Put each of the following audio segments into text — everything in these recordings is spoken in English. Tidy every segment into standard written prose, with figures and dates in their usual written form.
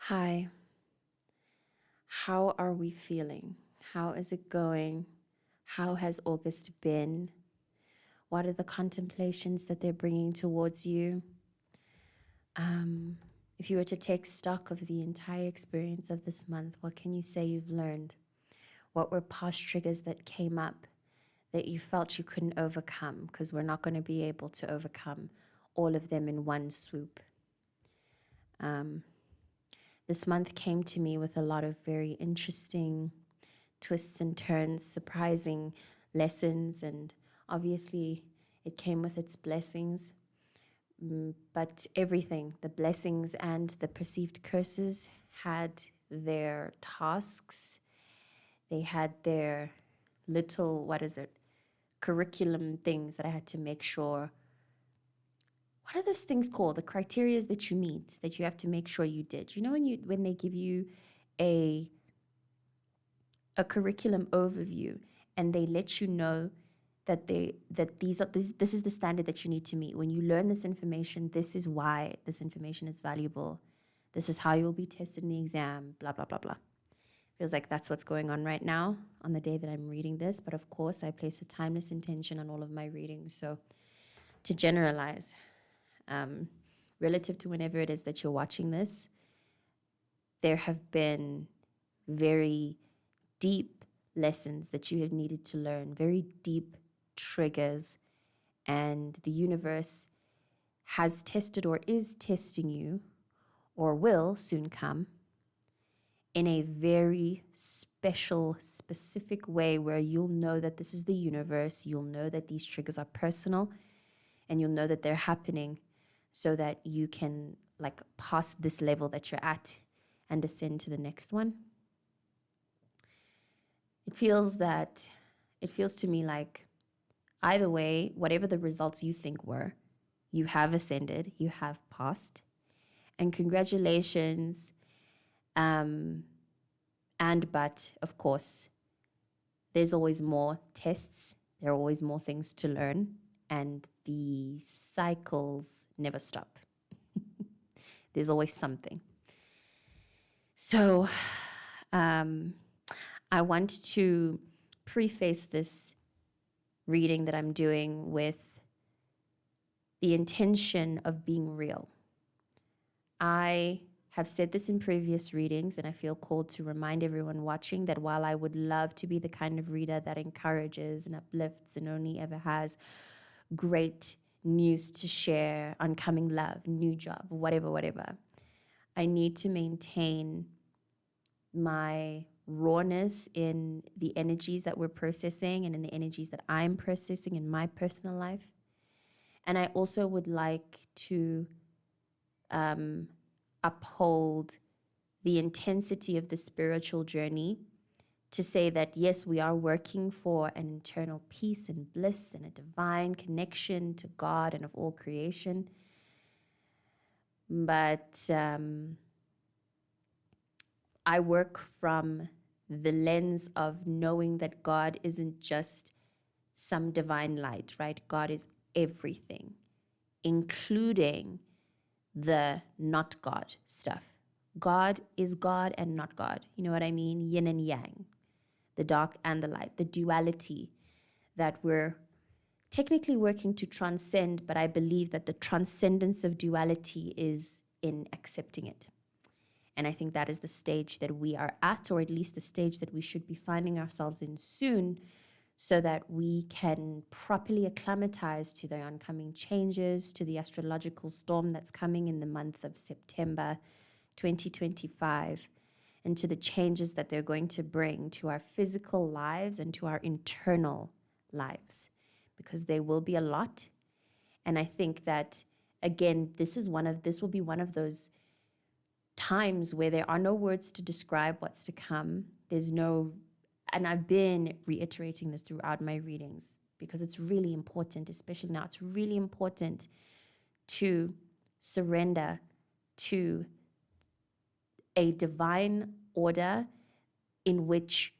Hi, how are we feeling? How is it going? How has August been? What are the contemplations that they're bringing towards you? If you were to take stock of the entire experience of this month, what can you say you've learned? What were past triggers that came up that you felt you couldn't overcome? Because we're not going to be able to overcome all of them in one swoop. This month came to me with a lot of very interesting twists and turns, surprising lessons, and obviously it came with its blessings. But everything, the blessings and the perceived curses, had their tasks. They had their little, curriculum things that I had to make sure. What are those things called? The criterias that you meet, that you have to make sure you did. You know when they give you a curriculum overview and they let you know that this is the standard that you need to meet. When you learn this information, this is why this information is valuable. This is how you'll be tested in the exam, blah, blah, blah, blah. Feels like that's what's going on right now on the day that I'm reading this. But of course, I place a timeless intention on all of my readings. So to generalize, relative to whenever it is that you're watching this, there have been very deep lessons that you have needed to learn, very deep triggers, and the universe has tested or is testing you or will soon come in a very special, specific way where you'll know that this is the universe, you'll know that these triggers are personal, and you'll know that they're happening so that you can pass this level that you're at and ascend to the next one. It feels to me like either way, whatever the results you think were, you have ascended, you have passed. And congratulations. But of course, there's always more tests. There are always more things to learn. And the cycles never stop. There's always something. So, I want to preface this reading that I'm doing with the intention of being real. I have said this in previous readings, and I feel called to remind everyone watching that while I would love to be the kind of reader that encourages and uplifts and only ever has great news to share, oncoming love, new job, whatever, I need to maintain my rawness in the energies that we're processing and in the energies that I'm processing in my personal life. And I also would like to uphold the intensity of the spiritual journey, to say that, yes, we are working for an internal peace and bliss and a divine connection to God and of all creation. But I work from the lens of knowing that God isn't just some divine light, right? God is everything, including the not God stuff. God is God and not God. You know what I mean? Yin and yang, the dark and the light, the duality that we're technically working to transcend, but I believe that the transcendence of duality is in accepting it. And I think that is the stage that we are at, or at least the stage that we should be finding ourselves in soon, so that we can properly acclimatize to the oncoming changes, to the astrological storm that's coming in the month of September 2025, and to the changes that they're going to bring to our physical lives and to our internal lives, because there will be a lot. And I think that, again, this will be one of those times where there are no words to describe what's to come. And I've been reiterating this throughout my readings because it's really important, especially now. It's really important to surrender to a divine order in which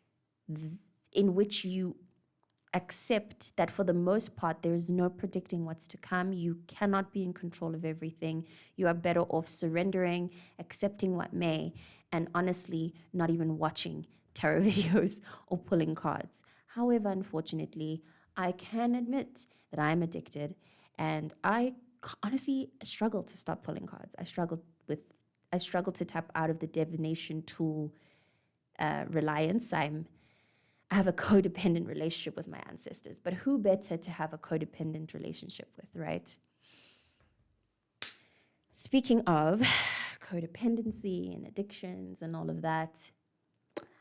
you accept that for the most part, there is no predicting what's to come. You cannot be in control of everything. You are better off surrendering, accepting what may, and honestly, not even watching tarot videos or pulling cards. However, unfortunately, I can admit that I'm addicted, and I honestly struggle to stop pulling cards. I struggle to tap out of the divination tool reliance. I have a codependent relationship with my ancestors, but who better to have a codependent relationship with, right? Speaking of codependency and addictions and all of that,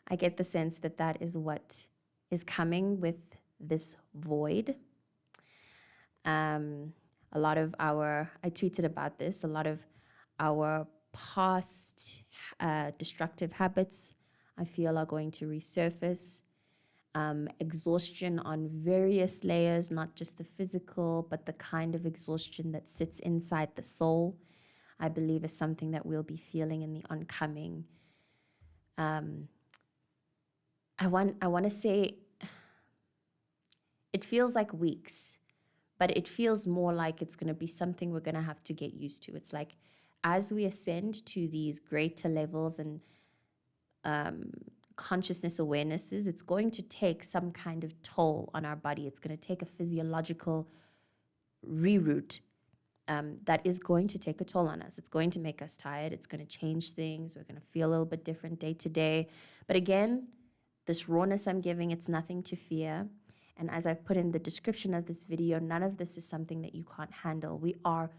I get the sense that that is what is coming with this void. A lot of I tweeted about this, a lot of our past destructive habits, I feel, are going to resurface. Exhaustion on various layers, not just the physical, but the kind of exhaustion that sits inside the soul, I believe is something that we'll be feeling in the oncoming. I want to say it feels like weeks, but it feels more like it's going to be something we're going to have to get used to. It's like as we ascend to these greater levels and consciousness awarenesses, it's going to take some kind of toll on our body. It's going to take a physiological reroute that is going to take a toll on us. It's going to make us tired. It's going to change things. We're going to feel a little bit different day to day. But again, this rawness I'm giving, it's nothing to fear. And as I've put in the description of this video, none of this is something that you can't handle. We are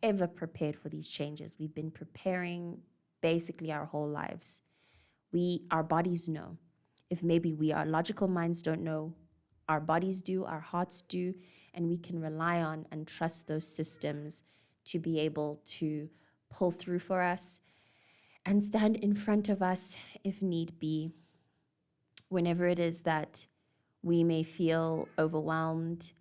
ever prepared for these changes. We've been preparing basically our whole lives. Our bodies know. If maybe our logical minds don't know, our bodies do, our hearts do, and we can rely on and trust those systems to be able to pull through for us and stand in front of us if need be, whenever it is that we may feel overwhelmed.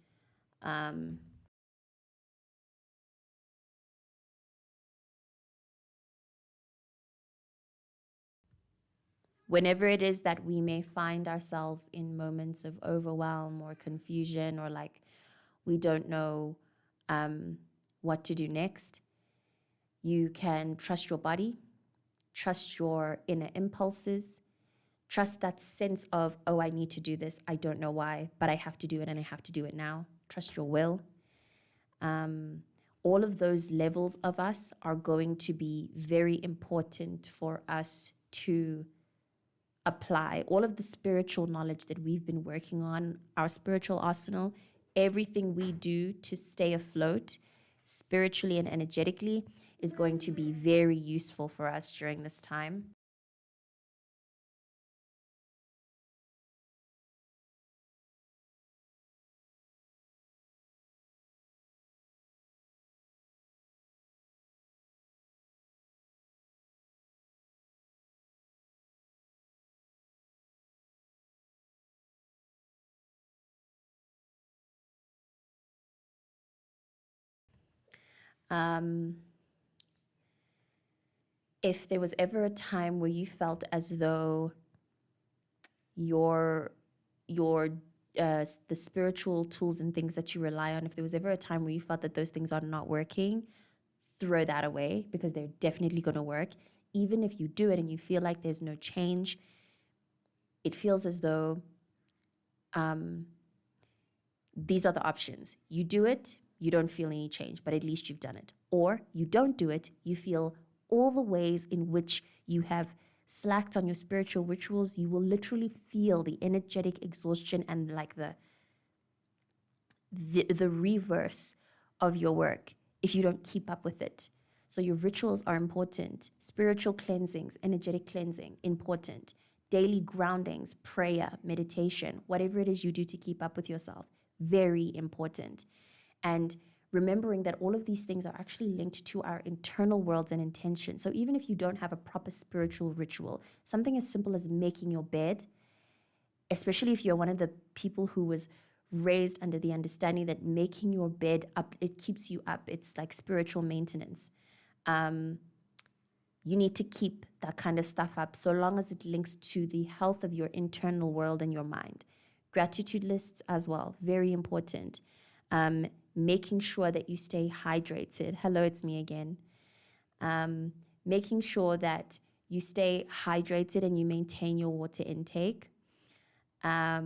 Whenever it is that we may find ourselves in moments of overwhelm or confusion, or like we don't know what to do next, you can trust your body, trust your inner impulses, trust that sense of, oh, I need to do this. I don't know why, but I have to do it and I have to do it now. Trust your will. All of those levels of us are going to be very important for us to apply. All of the spiritual knowledge that we've been working on, our spiritual arsenal, everything we do to stay afloat spiritually and energetically is going to be very useful for us during this time. If there was ever a time where you felt as though the spiritual tools and things that you rely on, if there was ever a time where you felt that those things are not working, throw that away, because they're definitely going to work. Even if you do it and you feel like there's no change, it feels as though these are the options. You do it, you don't feel any change, but at least you've done it. Or you don't do it, you feel all the ways in which you have slacked on your spiritual rituals. You will literally feel the energetic exhaustion and like the reverse of your work if you don't keep up with it. So your rituals are important. Spiritual cleansings, energetic cleansing, important. Daily groundings, prayer, meditation, whatever it is you do to keep up with yourself, very important. And remembering that all of these things are actually linked to our internal worlds and intention. So even if you don't have a proper spiritual ritual, something as simple as making your bed, especially if you're one of the people who was raised under the understanding that making your bed up, it keeps you up. It's like spiritual maintenance. You need to keep that kind of stuff up so long as it links to the health of your internal world and your mind. Gratitude lists as well, very important. Making sure that you stay hydrated. Hello, it's me again. Making sure that you stay hydrated and you maintain your water intake. I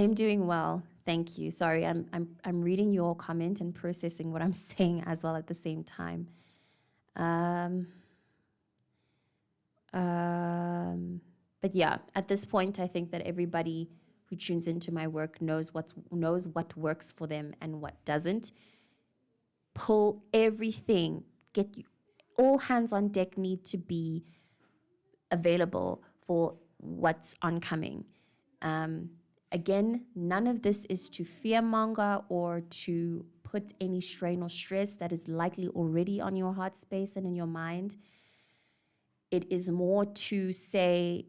am doing well, thank you. Sorry, I'm reading your comment and processing what I'm saying as well at the same time. But yeah, at this point, I think that everybody who tunes into my work knows what works for them and what doesn't. Pull everything. All hands on deck need to be available for what's oncoming. Again, none of this is to fearmonger or to put any strain or stress that is likely already on your heart space and in your mind. It is more to say,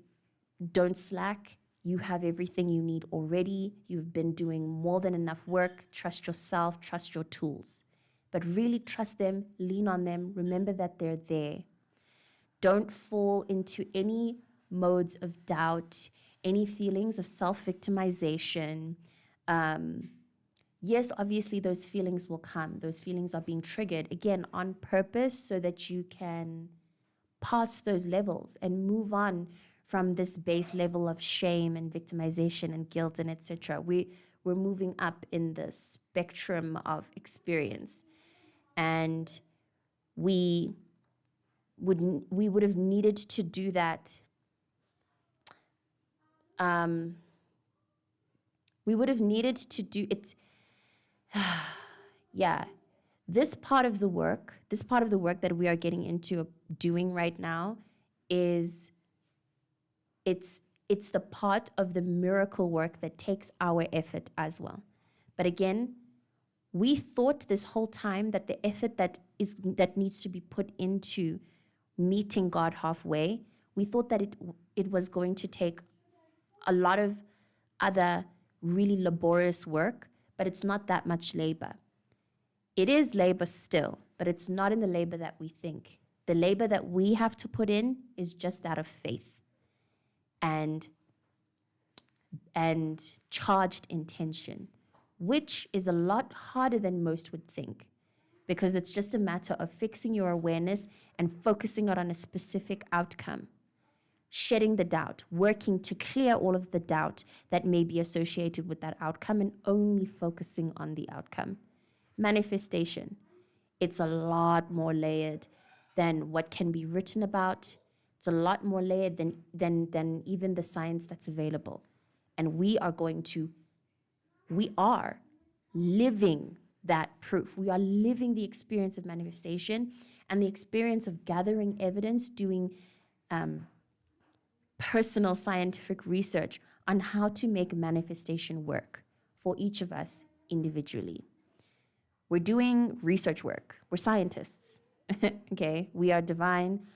don't slack. You have everything you need already. You've been doing more than enough work. Trust yourself, trust your tools. But really trust them, lean on them. Remember that they're there. Don't fall into any modes of doubt, any feelings of self-victimization. Yes, obviously those feelings will come. Those feelings are being triggered, again, on purpose so that you can pass those levels and move on from this base level of shame and victimization and guilt and etc. We're moving up in the spectrum of experience, and we would have needed to do that. We would have needed to do it. Yeah, this part of the work that we are getting into doing right now is it's the part of the miracle work that takes our effort as well. But again, we thought this whole time that the effort that needs to be put into meeting God halfway, we thought that it was going to take a lot of other really laborious work, but it's not that much labor. It is labor still, but it's not in the labor that we think. The labor that we have to put in is just out of faith and charged intention, which is a lot harder than most would think, because it's just a matter of fixing your awareness and focusing it on a specific outcome, shedding the doubt, working to clear all of the doubt that may be associated with that outcome, and only focusing on the outcome. Manifestation, it's a lot more layered than what can be written about. It's a lot more layered than even the science that's available. And we are living that proof. We are living the experience of manifestation and the experience of gathering evidence, doing personal scientific research on how to make manifestation work for each of us individually. We're doing research work. We're scientists, okay? We are divine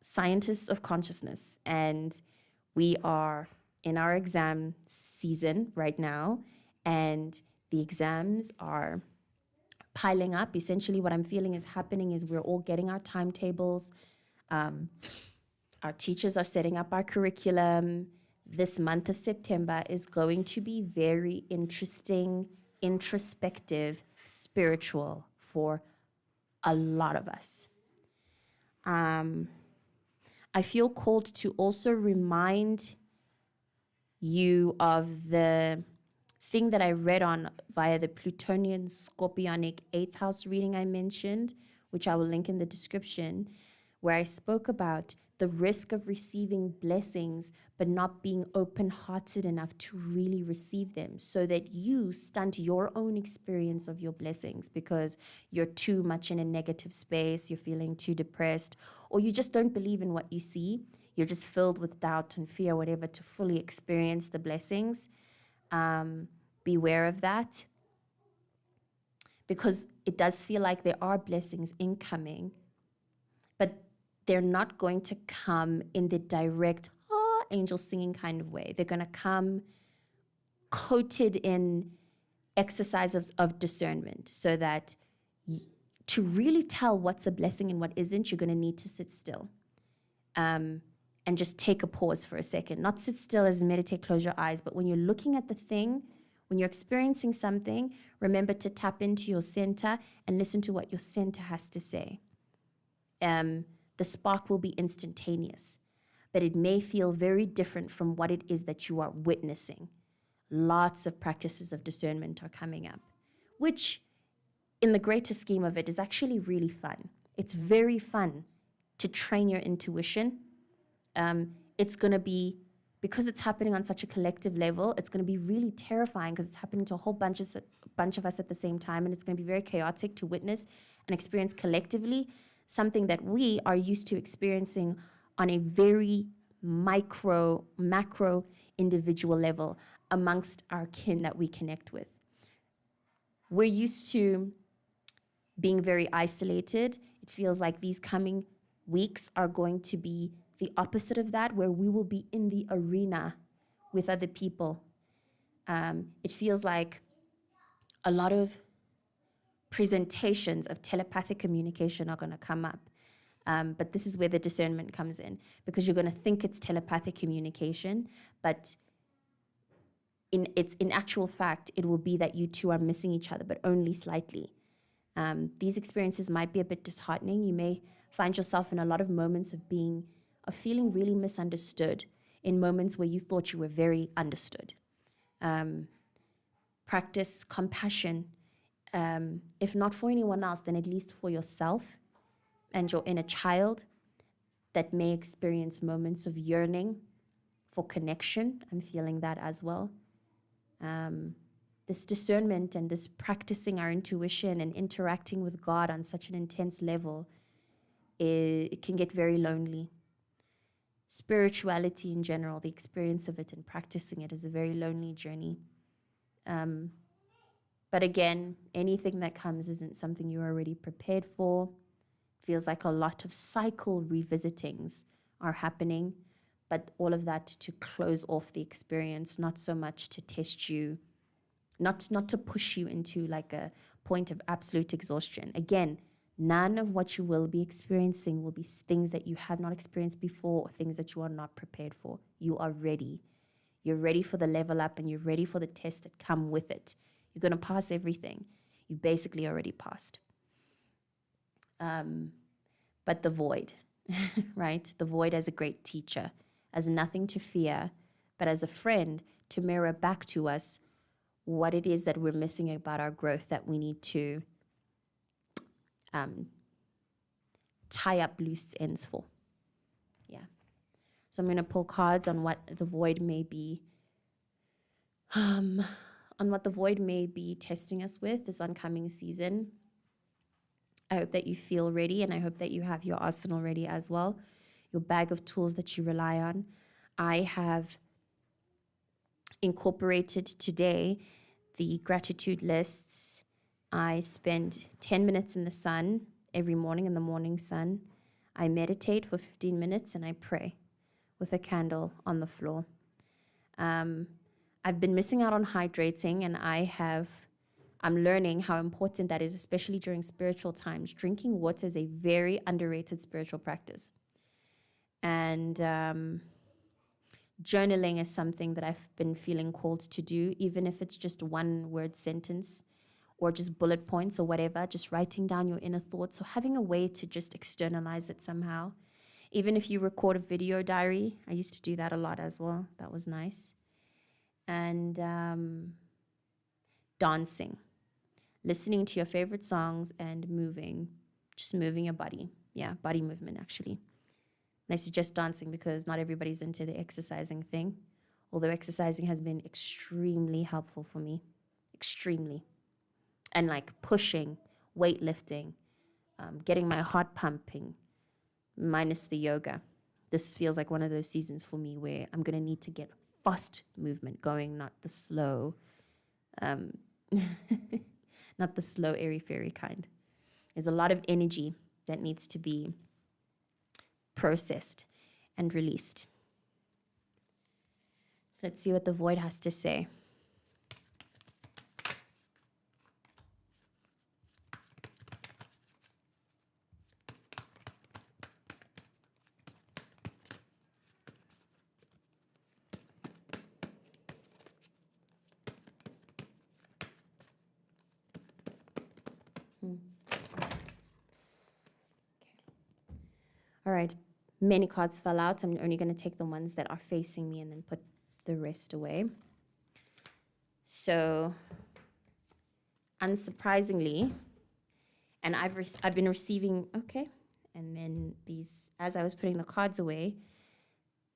scientists of consciousness, and we are in our exam season right now, and the exams are piling up. Essentially, what I'm feeling is happening is we're all getting our timetables. Our teachers are setting up our curriculum. This month of September is going to be very interesting, introspective, spiritual for a lot of us. I feel called to also remind you of the thing that I read on via the Plutonian Scorpionic 8th house reading I mentioned, which I will link in the description, where I spoke about the risk of receiving blessings but not being open-hearted enough to really receive them, so that you stunt your own experience of your blessings because you're too much in a negative space, you're feeling too depressed, or you just don't believe in what you see. You're just filled with doubt and fear, whatever, to fully experience the blessings. Beware of that, because it does feel like there are blessings incoming, but they're not going to come in the direct angel singing kind of way. They're going to come coated in exercises of discernment, so that to really tell what's a blessing and what isn't, you're going to need to sit still. and just take a pause for a second. Not sit still as meditate, close your eyes, but when you're looking at the thing, when you're experiencing something, remember to tap into your center and listen to what your center has to say. The spark will be instantaneous, but it may feel very different from what it is that you are witnessing. Lots of practices of discernment are coming up, which in the greater scheme of it is actually really fun. It's very fun to train your intuition. It's going to be, because it's happening on such a collective level, it's going to be really terrifying because it's happening to a whole bunch of us at the same time, and it's going to be very chaotic to witness and experience collectively something that we are used to experiencing on a very macro, individual level amongst our kin that we connect with. We're used to being very isolated. It feels like these coming weeks are going to be the opposite of that, where we will be in the arena with other people. It feels like a lot of presentations of telepathic communication are going to come up. But this is where the discernment comes in, because you're going to think it's telepathic communication, but in actual fact, it will be that you two are missing each other, but only slightly. These experiences might be a bit disheartening. You may find yourself in a lot of moments of feeling really misunderstood, in moments where you thought you were very understood. Practice compassion, if not for anyone else, then at least for yourself and your inner child that may experience moments of yearning for connection. I'm feeling that as well. This discernment and this practicing our intuition and interacting with God on such an intense level, it can get very lonely. Spirituality in general, the experience of it and practicing it is a very lonely journey. But again, anything that comes isn't something you're already prepared for. Feels like a lot of cycle revisitings are happening, but all of that to close off the experience, not so much to test you, not to push you into like a point of absolute exhaustion. Again, none of what you will be experiencing will be things that you have not experienced before or things that you are not prepared for. You are ready. You're ready for the level up, and you're ready for the tests that come with it. You're going to pass everything. You basically already passed. But the void, right? The void as a great teacher, as nothing to fear, but as a friend to mirror back to us what it is that we're missing about our growth, that we need to tie up loose ends for. Yeah. So I'm going to pull cards on what the void may be, testing us with this oncoming season. I hope that you feel ready, and I hope that you have your arsenal ready as well, your bag of tools that you rely on. I have incorporated today the gratitude lists. I spend 10 minutes in the sun every morning, in the morning sun. I meditate for 15 minutes and I pray with a candle on the floor. I've been missing out on hydrating, and I'm learning how important that is, especially during spiritual times. Drinking water is a very underrated spiritual practice. And journaling is something that I've been feeling called to do, even if it's just one word sentence or just bullet points or whatever, just writing down your inner thoughts or having a way to just externalize it somehow. Even if you record a video diary, I used to do that a lot as well. That was nice. And dancing, listening to your favorite songs and just moving your body. Yeah, body movement actually. And I suggest dancing because not everybody's into the exercising thing, although exercising has been extremely helpful for me, extremely. And like pushing, weightlifting, getting my heart pumping, minus the yoga. This feels like one of those seasons for me where I'm going to need to get fast movement going, not the slow, not the slow, airy-fairy kind. There's a lot of energy that needs to be processed and released. So let's see what the void has to say. All right. Many cards fell out. I'm only going to take the ones that are facing me and then put the rest away. So, unsurprisingly, and I've been receiving, okay. And then these, as I was putting the cards away,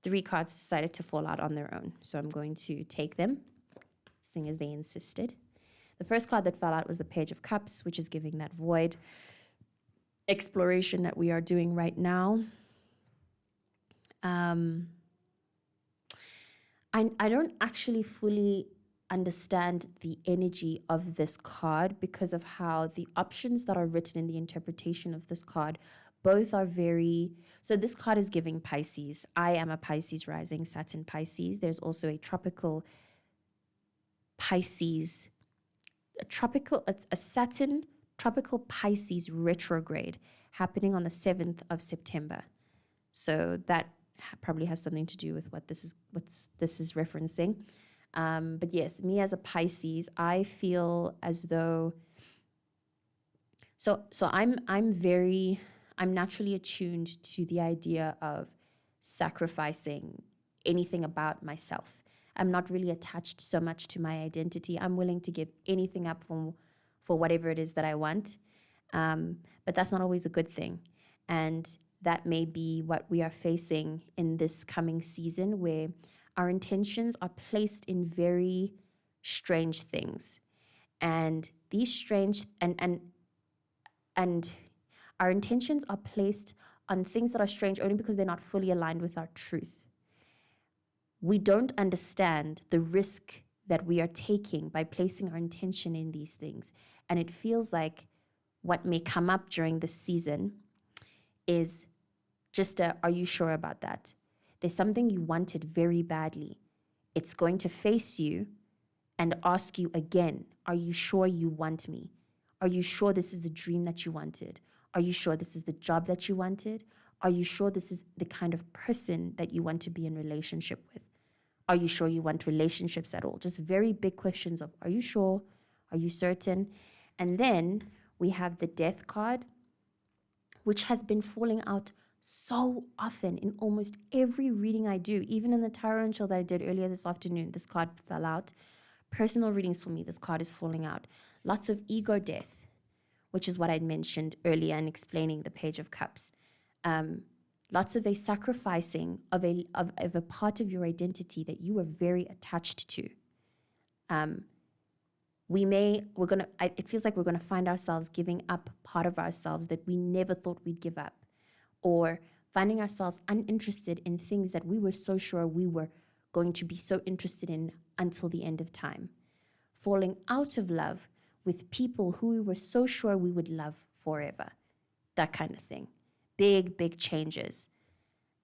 3 cards decided to fall out on their own. So I'm going to take them, seeing as they insisted. The first card that fell out was the Page of Cups, which is giving that void exploration that we are doing right now. I don't actually fully understand the energy of this card because of how the options that are written in the interpretation of this card both are very... So this card is giving Pisces. I am a Pisces rising, Saturn Pisces. There's also a tropical Pisces, it's a Saturn tropical Pisces retrograde happening on the 7th of September. So that probably has something to do with what this is referencing. But yes, me as a Pisces, I feel as though... So I'm naturally attuned to the idea of sacrificing anything about myself. I'm not really attached so much to my identity. I'm willing to give anything up for whatever it is that I want. But that's not always a good thing. And that may be what we are facing in this coming season, where our intentions are placed in very strange things. And these strange and our intentions are placed on things that are strange only because they're not fully aligned with our truth. We don't understand the risk that we are taking by placing our intention in these things. And it feels like what may come up during this season is just are you sure about that? There's something you wanted very badly. It's going to face you and ask you again, are you sure you want me? Are you sure this is the dream that you wanted? Are you sure this is the job that you wanted? Are you sure this is the kind of person that you want to be in relationship with? Are you sure you want relationships at all? Just very big questions of, are you sure? Are you certain? And then we have the Death card, which has been falling out so often in almost every reading I do. Even in the tarot and chill that I did earlier this afternoon, this card fell out. Personal readings for me, this card is falling out. Lots of ego death, which is what I mentioned earlier in explaining the Page of Cups. Lots of a sacrificing of a part of your identity that you were very attached to. It feels like we're gonna find ourselves giving up part of ourselves that we never thought we'd give up, or finding ourselves uninterested in things that we were so sure we were going to be so interested in until the end of time. Falling out of love with people who we were so sure we would love forever. That kind of thing. Big, big changes.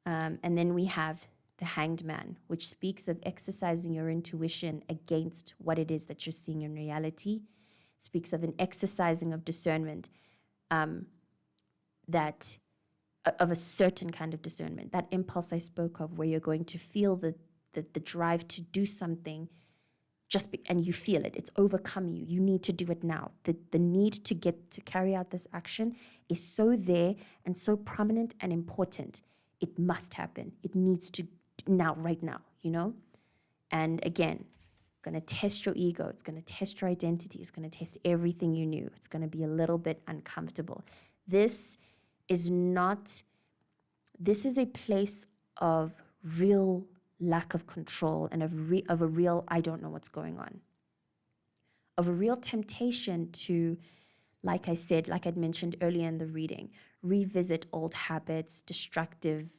And then we have the Hanged Man, which speaks of exercising your intuition against what it is that you're seeing in reality. Speaks of an exercising of discernment, that of a certain kind of discernment. That impulse I spoke of, where you're going to feel the drive to do something, and you feel it. It's overcome you. You need to do it now. The need to carry out this action is so there and so prominent and important. It must happen. It needs to now, right now, you know? And again, going to test your ego. It's going to test your identity. It's going to test everything you knew. It's going to be a little bit uncomfortable. This is a place of real lack of control and of a real, I don't know what's going on. Of a real temptation to, like I said, like I'd mentioned earlier in the reading, revisit old habits, destructive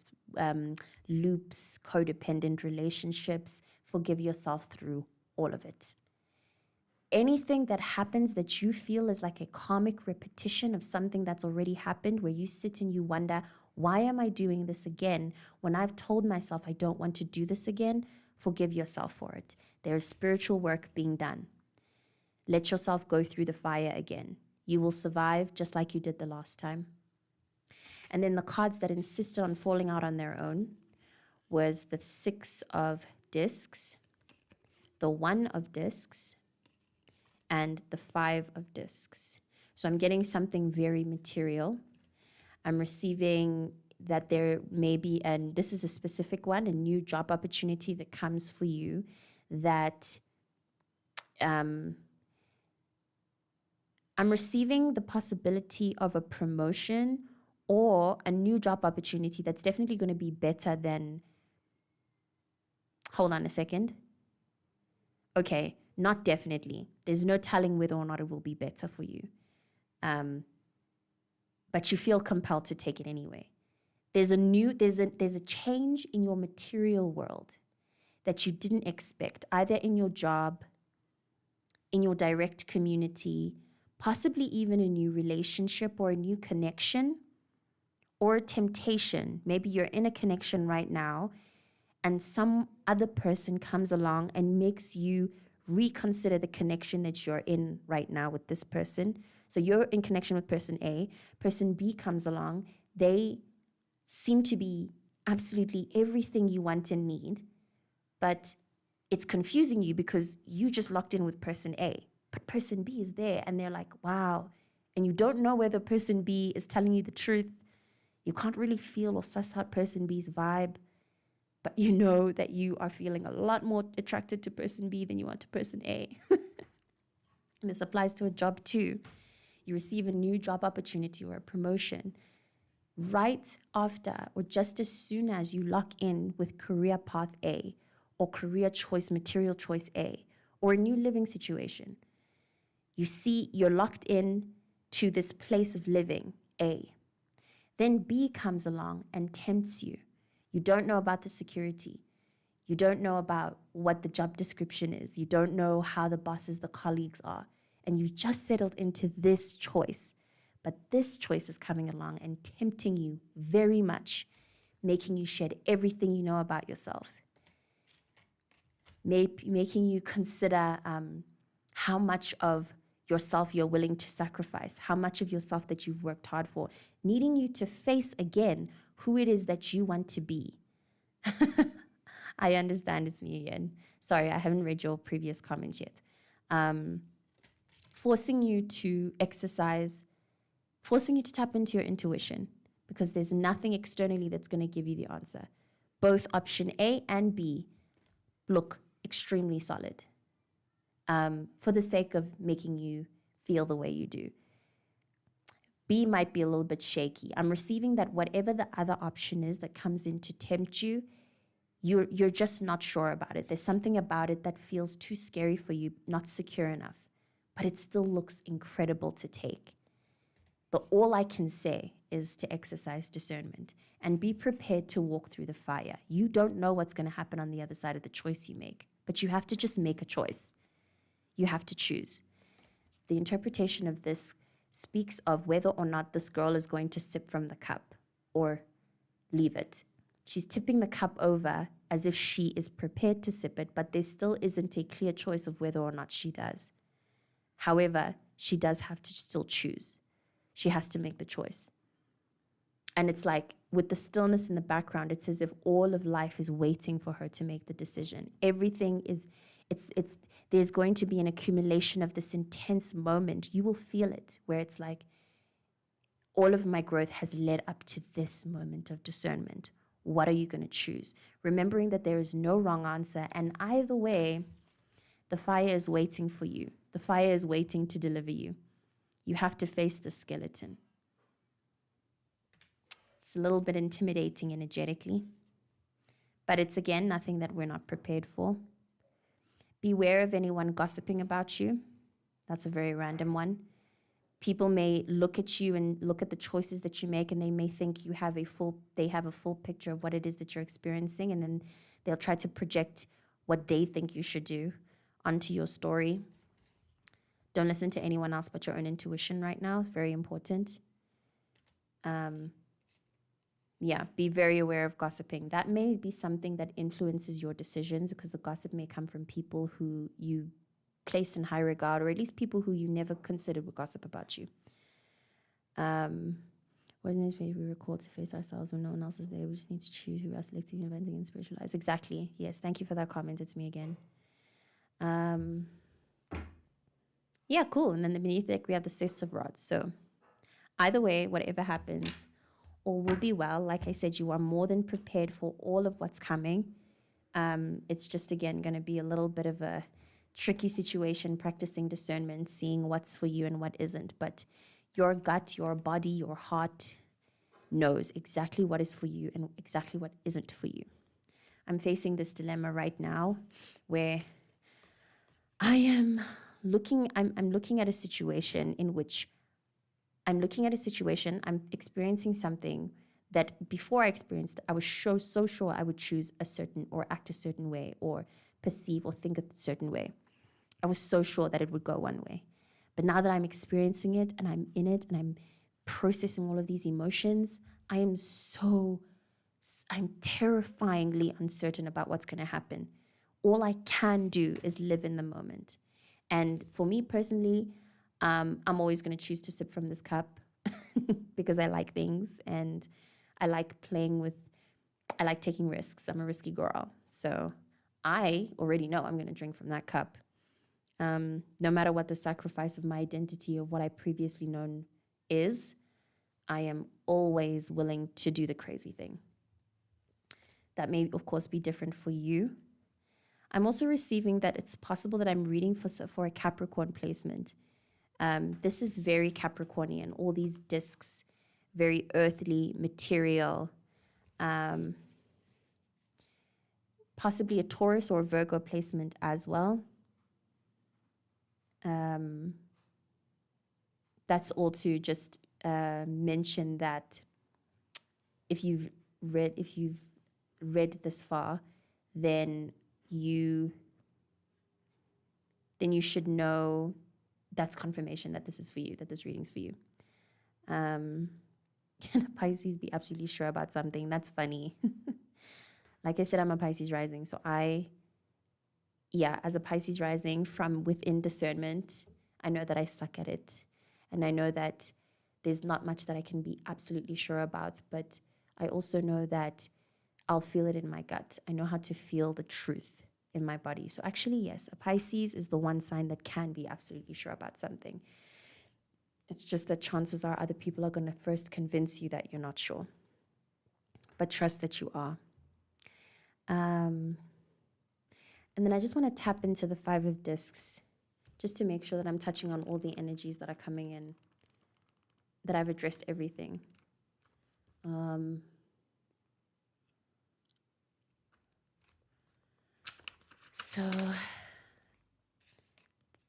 loops, codependent relationships. Forgive yourself through all of it. Anything that happens that you feel is like a karmic repetition of something that's already happened, where you sit and you wonder, why am I doing this again when I've told myself I don't want to do this again? Forgive yourself for it. There is spiritual work being done. Let yourself go through the fire again. You will survive just like you did the last time. And then the cards that insisted on falling out on their own was the 6 of Discs, the 1 of Discs, and the 5 of Discs. So I'm getting something very material. I'm receiving that there may be, and this is a specific one, a new job opportunity that comes for you that I'm receiving the possibility of a promotion or a new job opportunity that's definitely going to be better than, hold on a second. Okay, not definitely. There's no telling whether or not it will be better for you. But you feel compelled to take it anyway. There's a change in your material world that you didn't expect, either in your job, in your direct community, possibly even a new relationship or a new connection or a temptation. Maybe you're in a connection right now and some other person comes along and makes you reconsider the connection that you're in right now with this person. So you're in connection with person A, person B comes along, they seem to be absolutely everything you want and need, but it's confusing you because you just locked in with person A, but person B is there and they're like, wow. And you don't know whether person B is telling you the truth. You can't really feel or suss out person B's vibe, but you know that you are feeling a lot more attracted to person B than you are to person A. And this applies to a job too. You receive a new job opportunity or a promotion right after or just as soon as you lock in with career path A or career choice, material choice A, or a new living situation. You see, you're locked in to this place of living, A. Then B comes along and tempts you. You don't know about the security. You don't know about what the job description is. You don't know how the bosses, the colleagues are. And you just settled into this choice. But this choice is coming along and tempting you very much, making you shed everything you know about yourself, making you consider how much of yourself you're willing to sacrifice, how much of yourself that you've worked hard for, needing you to face again who it is that you want to be. I understand, it's me again. Sorry, I haven't read your previous comments yet. Forcing you to exercise, forcing you to tap into your intuition because there's nothing externally that's going to give you the answer. Both option A and B look extremely solid for the sake of making you feel the way you do. B might be a little bit shaky. I'm receiving that whatever the other option is that comes in to tempt you, you're just not sure about it. There's something about it that feels too scary for you, not secure enough, but it still looks incredible to take. All I can say is to exercise discernment and be prepared to walk through the fire. You don't know what's going to happen on the other side of the choice you make, but you have to just make a choice. You have to choose. The interpretation of this speaks of whether or not this girl is going to sip from the cup or leave it. She's tipping the cup over as if she is prepared to sip it, but there still isn't a clear choice of whether or not she does. However, she does have to still choose. She has to make the choice. And it's like with the stillness in the background, it's as if all of life is waiting for her to make the decision. Everything is, there's going to be an accumulation of this intense moment. You will feel it where it's like all of my growth has led up to this moment of discernment. What are you going to choose? Remembering that there is no wrong answer. And either way, the fire is waiting for you. The fire is waiting to deliver you. You have to face the skeleton. It's a little bit intimidating energetically, but it's, again, nothing that we're not prepared for. Beware of anyone gossiping about you. That's a very random one. People may look at you and look at the choices that you make, and they may think they have a full picture of what it is that you're experiencing, and then they'll try to project what they think you should do onto your story. Don't listen to anyone else but your own intuition right now. It's very important. Be very aware of gossiping. That may be something that influences your decisions because the gossip may come from people who you place in high regard, or at least people who you never considered would gossip about you. What is we were called to face ourselves when no one else is there. We just need to choose who we are selecting, inventing, and spiritualize. Exactly. Yes. Thank you for that comment. It's me again. Yeah, cool. And then beneath it, we have the Six of Rods. So either way, whatever happens, all will be well. Like I said, you are more than prepared for all of what's coming. It's just, again, going to be a little bit of a tricky situation, practicing discernment, seeing what's for you and what isn't. But your gut, your body, your heart knows exactly what is for you and exactly what isn't for you. I'm facing this dilemma right now where I'm looking at a situation in which I'm experiencing something that before I experienced, I was so sure I would choose a certain or act a certain way or perceive or think a certain way. I was so sure that it would go one way. But now that I'm experiencing it and I'm in it and I'm processing all of these emotions, I'm terrifyingly uncertain about what's going to happen. All I can do is live in the moment. And for me personally, I'm always going to choose to sip from this cup because I like things and I like taking risks. I'm a risky girl. So I already know I'm going to drink from that cup. No matter what the sacrifice of my identity of what I previously known is, I am always willing to do the crazy thing. That may, of course, be different for you. I'm also receiving that it's possible that I'm reading for a Capricorn placement. This is very Capricornian, all these discs, very earthly, material, possibly a Taurus or Virgo placement as well. That's all to just mention that if you've read this far, then you should know that's confirmation that this is for you, that this reading's for you. Can a Pisces be absolutely sure about something? That's funny. Like I said, I'm a Pisces rising, so as a Pisces rising from within discernment, I know that I suck at it. And I know that there's not much that I can be absolutely sure about, but I also know that I'll feel it in my gut. I know how to feel the truth in my body. So actually, yes, a Pisces is the one sign that can be absolutely sure about something. It's just that chances are other people are going to first convince you that you're not sure. But trust that you are. And then I just want to tap into the 5 of discs just to make sure that I'm touching on all the energies that are coming in, that I've addressed everything. So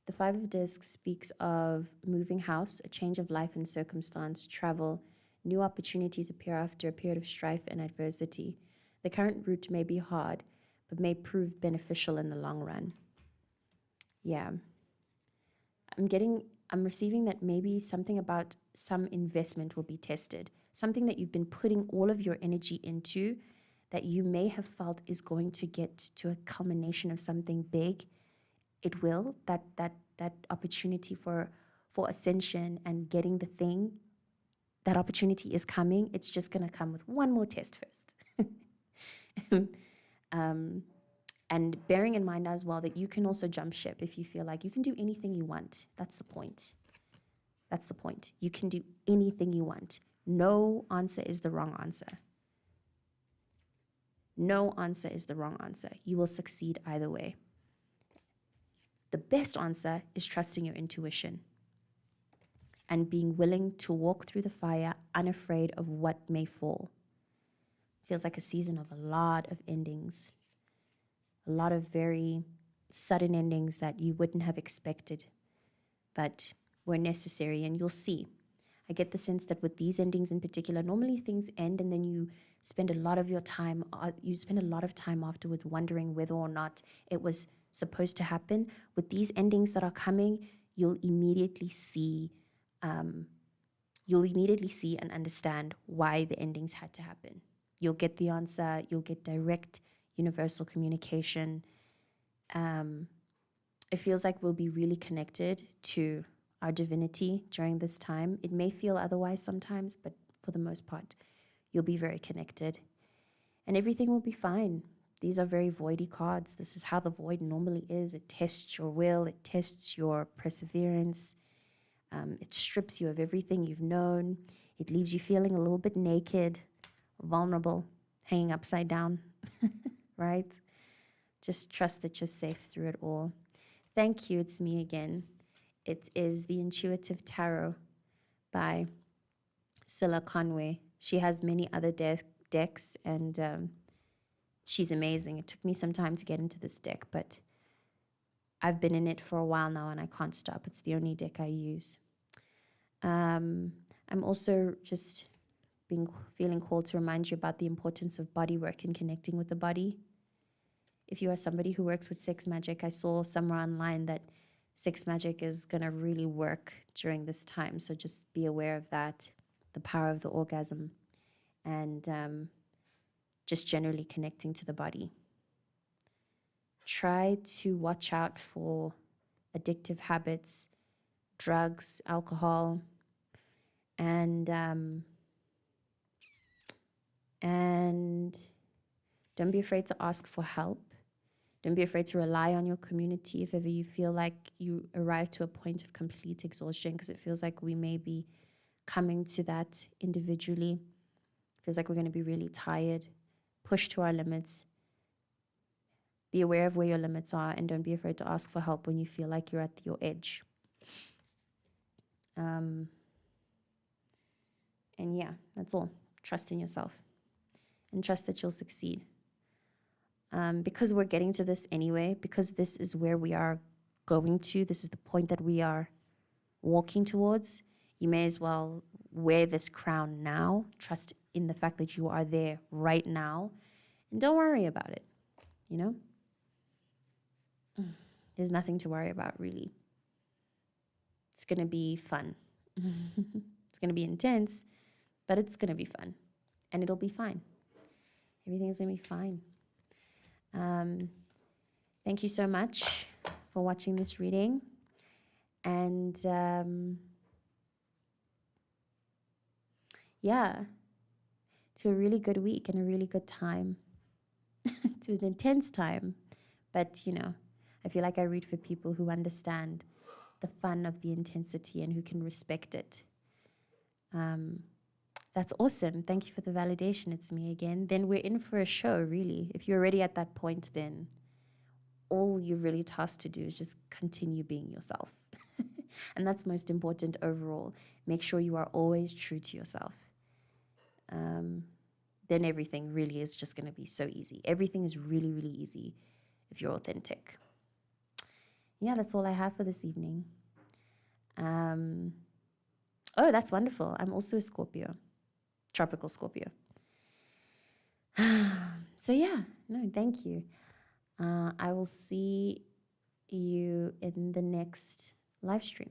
the 5 of discs speaks of moving house, a change of life and circumstance, travel, new opportunities appear after a period of strife and adversity. The current route may be hard, but may prove beneficial in the long run. Yeah. I'm receiving that maybe something about some investment will be tested. Something that you've been putting all of your energy into that you may have felt is going to get to a culmination of something big. It will. That opportunity for ascension and getting the thing, that opportunity is coming. It's just going to come with one more test first. And bearing in mind as well that you can also jump ship if you feel like you can do anything you want. That's the point. That's the point. You can do anything you want. No answer is the wrong answer. No answer is the wrong answer. You will succeed either way. The best answer is trusting your intuition and being willing to walk through the fire unafraid of what may fall. Feels like a season of a lot of endings. A lot of very sudden endings that you wouldn't have expected, but were necessary, and you'll see. I get the sense that with these endings in particular, normally things end and then you spend a lot of time afterwards wondering whether or not it was supposed to happen. With these endings that are coming, you'll immediately see and understand why the endings had to happen. You'll get the answer, you'll get direct universal communication. It feels like we'll be really connected to our divinity during this time. It may feel otherwise sometimes, but for the most part, you'll be very connected. And everything will be fine. These are very voidy cards. This is how the void normally is. It tests your will. It tests your perseverance. It strips you of everything you've known. It leaves you feeling a little bit naked, vulnerable, hanging upside down, right? Just trust that you're safe through it all. Thank you. It's me again. It is the Intuitive Tarot by Scylla Conway. She has many other decks, and she's amazing. It took me some time to get into this deck, but I've been in it for a while now and I can't stop. It's the only deck I use. I'm also just feeling called to remind you about the importance of body work and connecting with the body. If you are somebody who works with sex magic, I saw somewhere online that sex magic is going to really work during this time. So just be aware of that, the power of the orgasm, and just generally connecting to the body. Try to watch out for addictive habits, drugs, alcohol, and don't be afraid to ask for help. Don't be afraid to rely on your community if ever you feel like you arrive to a point of complete exhaustion, because it feels like we may be coming to that individually. It feels like we're going to be really tired, pushed to our limits. Be aware of where your limits are, and don't be afraid to ask for help when you feel like you're at your edge. And yeah, that's all. Trust in yourself and trust that you'll succeed. Because we're getting to this anyway, because this is where we are going to, this is the point that we are walking towards, you may as well wear this crown now. Trust in the fact that you are there right now, and don't worry about it, you know? There's nothing to worry about, really. It's going to be fun. It's going to be intense, but it's going to be fun, and it'll be fine. Everything's going to be fine. Thank you so much for watching this reading, and yeah, to a really good week and a really good time. To an intense time, but you know, I feel like I read for people who understand the fun of the intensity and who can respect it. That's awesome. Thank you for the validation. It's me again. Then we're in for a show, really. If you're already at that point, then all you're really tasked to do is just continue being yourself. And that's most important overall. Make sure you are always true to yourself. Then everything really is just going to be so easy. Everything is really, really easy if you're authentic. Yeah, that's all I have for this evening. Oh, that's wonderful. I'm also a Scorpio. Tropical Scorpio. So yeah, no, thank you. I will see you in the next live stream.